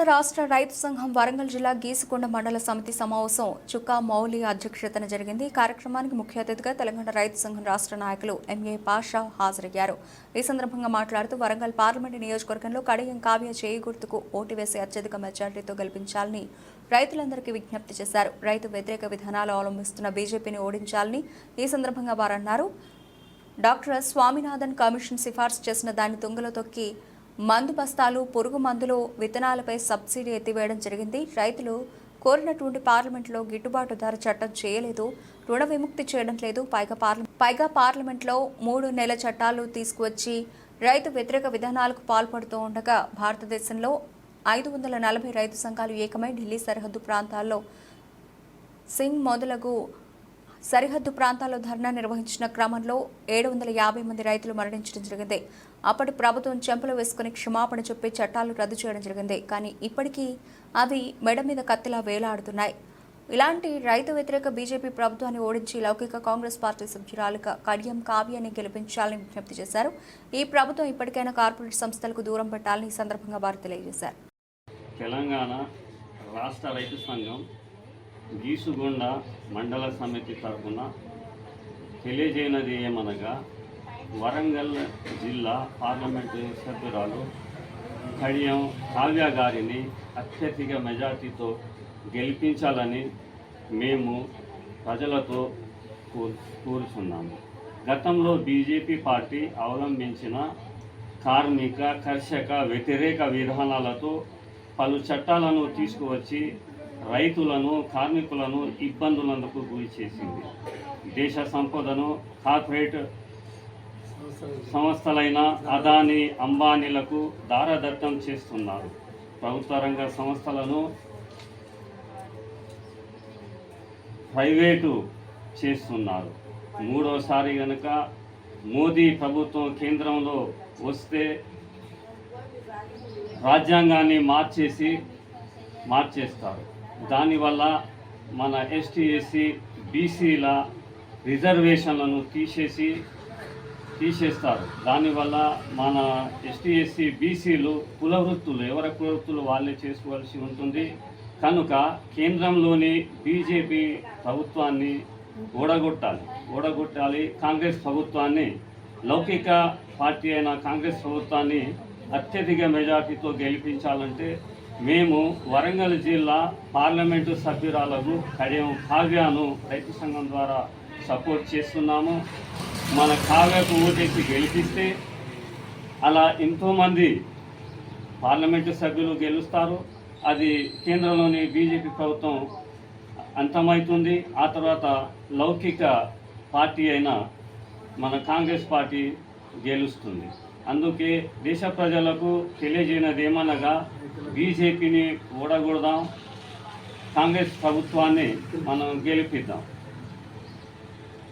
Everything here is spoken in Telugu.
రాష్ట్ర రైతు సంఘం వరంగల్ జిల్లా గీసుకొండ మండల సమితి సమావేశం చుక్కా మౌలి అధ్యక్షతన జరిగింది. కార్యక్రమానికి ముఖ్య అతిథిగా తెలంగాణ రైతు సంఘం రాష్ట్ర నాయకులు ఎంఏ పాషా హాజరయ్యారు. ఈ సందర్భంగా మాట్లాడుతూ వరంగల్ పార్లమెంటు నియోజకవర్గంలో కడియం కావ్య చేయి గుర్తుకు ఓటు వేసి అత్యధిక మెజార్టీతో గెలిపించాలని రైతులందరికీ విజ్ఞప్తి చేశారు. రైతు వ్యతిరేక విధానాలు అవలంబిస్తున్న బీజేపీని ఓడించాలని ఈ సందర్భంగా వారన్నారు. డాక్టర్ స్వామినాథన్ కమిషన్ సిఫార్సు చేసిన దాన్ని తుంగలో తొక్కి మందు బస్తాలు, పురుగు మందులు, విత్తనాలపై సబ్సిడీ ఎత్తివేయడం జరిగింది. రైతులు కోరినటువంటి పార్లమెంట్లో గిట్టుబాటు ధర చట్టం చేయలేదు, రుణ విముక్తి చేయడం లేదు. పైగా పార్లమెంట్లో 3 నెలల చట్టాలు తీసుకువచ్చి రైతు వ్యతిరేక విధానాలకు పాల్పడుతూ ఉండగా భారతదేశంలో 540 రైతు సంఘాలు ఏకమై ఢిల్లీ సరిహద్దు ప్రాంతాల్లో సింగ్ మొదలగు సరిహద్దు ప్రాంతాల్లో ధర్నా నిర్వహించిన క్రమంలో 750 మంది రైతులు మరణించడం జరిగింది. అప్పటి ప్రభుత్వం చెంపలు వేసుకుని క్షమాపణ చెప్పి చట్టాలు రద్దు చేయడం జరిగింది. కానీ ఇప్పటికీ అవి మెడ మీద కత్తిలా వేలాడుతున్నాయి. ఇలాంటి రైతు వ్యతిరేక బీజేపీ ప్రభుత్వాన్ని ఓడించి లౌకిక కాంగ్రెస్ పార్టీ సభ్యురాలుగా కడియం కావ్యాన్ని గెలిపించాలని విజ్ఞప్తి చేశారు. ఈ ప్రభుత్వం ఇప్పటికైనా కార్పొరేట్ సంస్థలకు దూరం పెట్టాలని ఈ సందర్భంగా వారు తెలియజేశారు. తెలంగాణ రాష్ట్ర రైతు సంఘం గీసుగొండ మండల సమితి తరఫున తెలియజేయనది ఏమనగా, వరంగల్ జిల్లా పార్లమెంటు సభ్యురాలు కడియం కావ్య గారిని అత్యధిక మెజార్టీతో గెలిపించాలని మేము ప్రజలతో కోరుచున్నాము. గతంలో బీజేపీ పార్టీ అవలంబించిన కార్మిక, కర్షక వ్యతిరేక విధానాలతో పలు చట్టాలను తీసుకువచ్చి రైతులను, కార్మికులను ఇబ్బందులకు గురి చేసింది. దేశ సంపదను కార్పొరేట్ సంస్థలైన అదానీ, అంబానీలకు దారదత్తం చేస్తున్నారు. ప్రభుత్వ రంగ సంస్థలను ప్రైవేటు చేస్తున్నారు. మూడోసారి గనక మోదీ ప్రభుత్వం కేంద్రంలో వస్తే రాజ్యాంగాన్ని మార్చేస్తారు. దానివల్ల మన ఎస్టీ, ఎస్సీ, బీసీల రిజర్వేషన్లను తీసేస్తారు. దానివల్ల మన ఎస్టీ, ఎస్సీ, బీసీలు కులవృత్తులు, ఎవరి కులవృత్తులు వాళ్ళే చేసుకోవాల్సి ఉంటుంది. కనుక కేంద్రంలోని బీజేపీ ప్రభుత్వాన్ని ఓడగొట్టాలి. కాంగ్రెస్ ప్రభుత్వాన్ని, లౌకిక పార్టీ అయిన కాంగ్రెస్ ప్రభుత్వాన్ని అత్యధిక మెజార్టీతో గెలిపించాలంటే మేము వరంగల్ జిల్లా పార్లమెంటు సభ్యురాలకు కడియం కావ్యను రైతు సంఘం ద్వారా సపోర్ట్ చేస్తున్నాము. మన కావ్యకు ఓటేసి గెలిపిస్తే అలా ఎంతోమంది పార్లమెంటు సభ్యులు గెలుస్తారు. అది కేంద్రంలోని బీజేపీ ప్రభుత్వం అంతమవుతుంది. ఆ తర్వాత లౌకిక పార్టీ అయిన మన కాంగ్రెస్ పార్టీ గెలుస్తుంది. అందుకే దేశ ప్రజలకు తెలియజేయనది ఏమనగా, బీజేపీని ఓడగొడదాం, కాంగ్రెస్ ప్రభుత్వాన్ని మనం గెలిపిద్దాం.